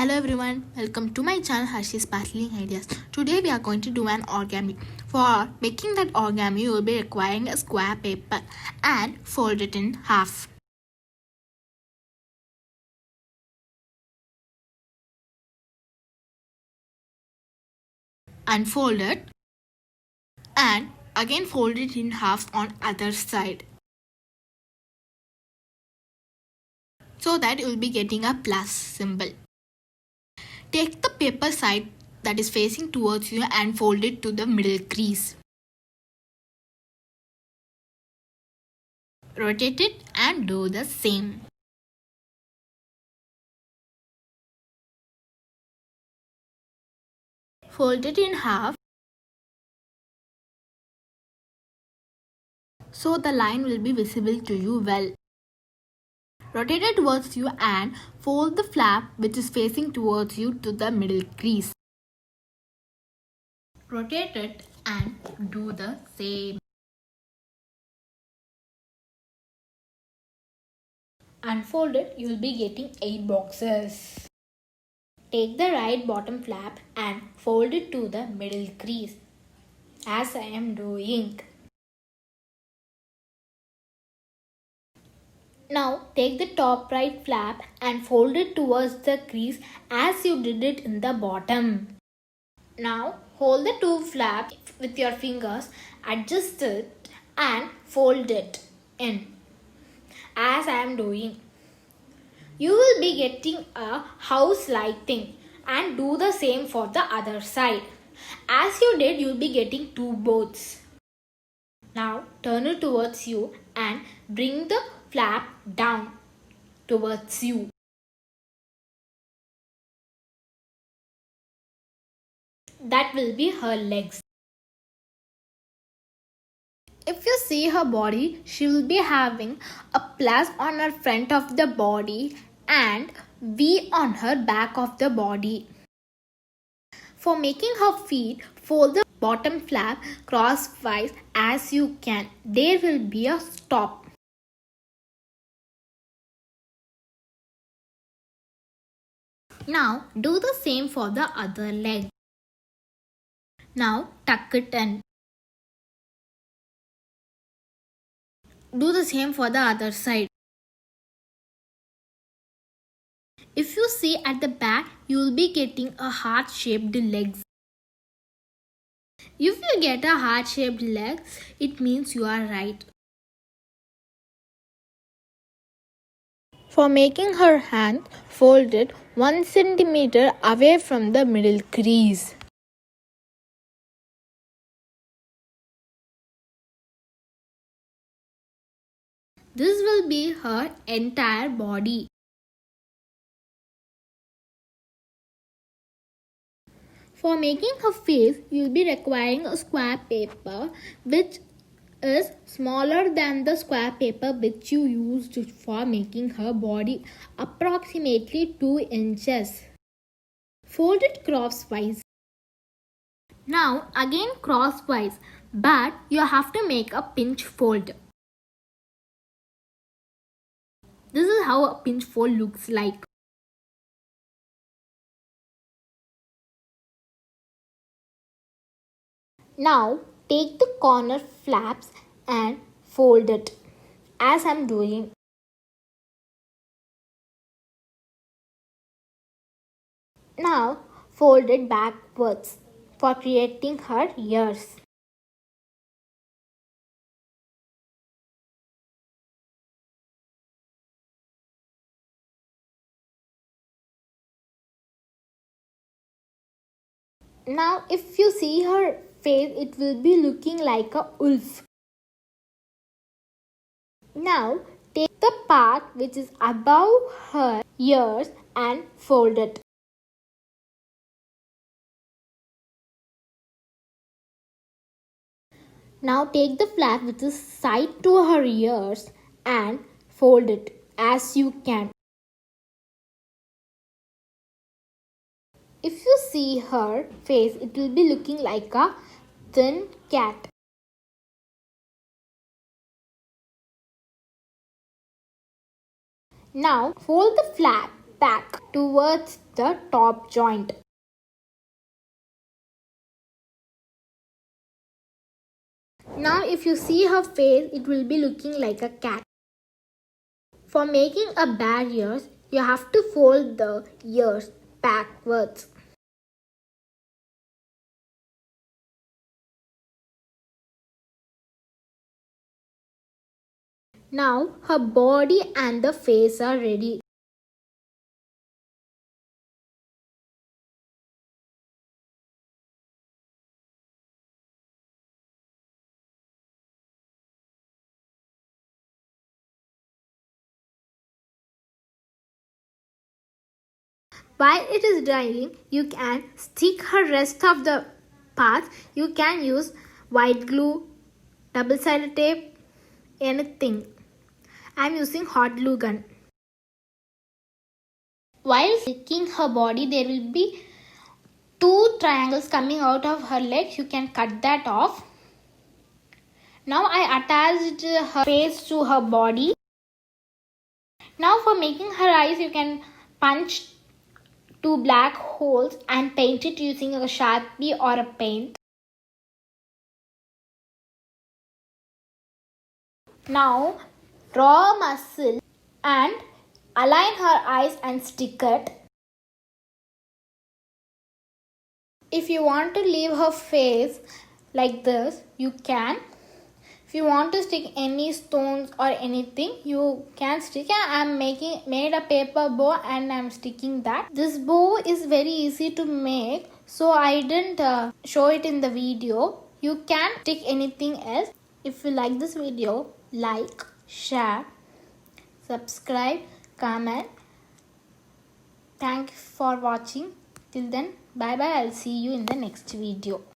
Hello everyone, welcome to my channel Harsh's Sparkling Ideas. Today we are going to do an origami. For making that origami, you will be requiring a square paper and fold it in half. Unfold it and again fold it in half on other side, so that you will be getting a plus symbol. Take the paper side that is facing towards you and fold it to the middle crease. Rotate it and do the same. Fold it in half so the line will be visible to you well. Rotate it towards you and fold the flap which is facing towards you to the middle crease. Rotate it and do the same. Unfold it, you will be getting 8 boxes. Take the right bottom flap and fold it to the middle crease, as I am doing. Now take the top right flap and fold it towards the crease as you did it in the bottom. Now hold the two flaps with your fingers, adjust it and fold it in, as I am doing. You will be getting a house-like thing and do the same for the other side. As you did, you will be getting two boats. Now turn it towards you and bring the flap down towards you. That will be her legs. If you see her body, she will be having a plus on her front of the body and V on her back of the body. For making her feet, fold the bottom flap crosswise as you can. There will be a stop. Now do the same for the other leg. Now tuck it in. Do the same for the other side. If you see at the back, you will be getting a heart-shaped legs. If you get a heart-shaped leg, it means you are right. For making her hand, fold it 1 cm away from the middle crease. This will be her entire body. For making her face, you will be requiring a square paper which is smaller than the square paper which you used for making her body, approximately 2 inches. Fold it crosswise. Now again crosswise, but you have to make a pinch fold. This is how a pinch fold looks like. Now take the corner flaps and fold it, as I am doing. Now fold it backwards for creating her ears. Now if you see her face, it will be looking like a wolf. Now take the part which is above her ears and fold it. Now take the flap which is side to her ears and fold it as you can. If you see her face, it will be looking like a thin cat. Now fold the flap back towards the top joint. Now if you see her face, it will be looking like a cat. For making a bear ears, you have to fold the ears backwards. Now her body and the face are ready. While it is drying, you can stick her rest of the parts. You can use white glue, double-sided tape, anything. I am using hot glue gun. While sticking her body, there will be 2 triangles coming out of her legs. You can cut that off. Now I attached her face to her body. Now for making her eyes, you can punch 2 black holes and paint it using a Sharpie or a paint. Now draw a muscle and align her eyes and stick it. If you want to leave her face like this, you can. If you want to stick any stones or anything, you can stick it. I am made a paper bow and I am sticking that. This bow is very easy to make, so I didn't show it in the video. You can stick anything else. If you like this video, like, share, subscribe, comment. Thank you for watching. Till then, bye bye. I'll see you in the next video.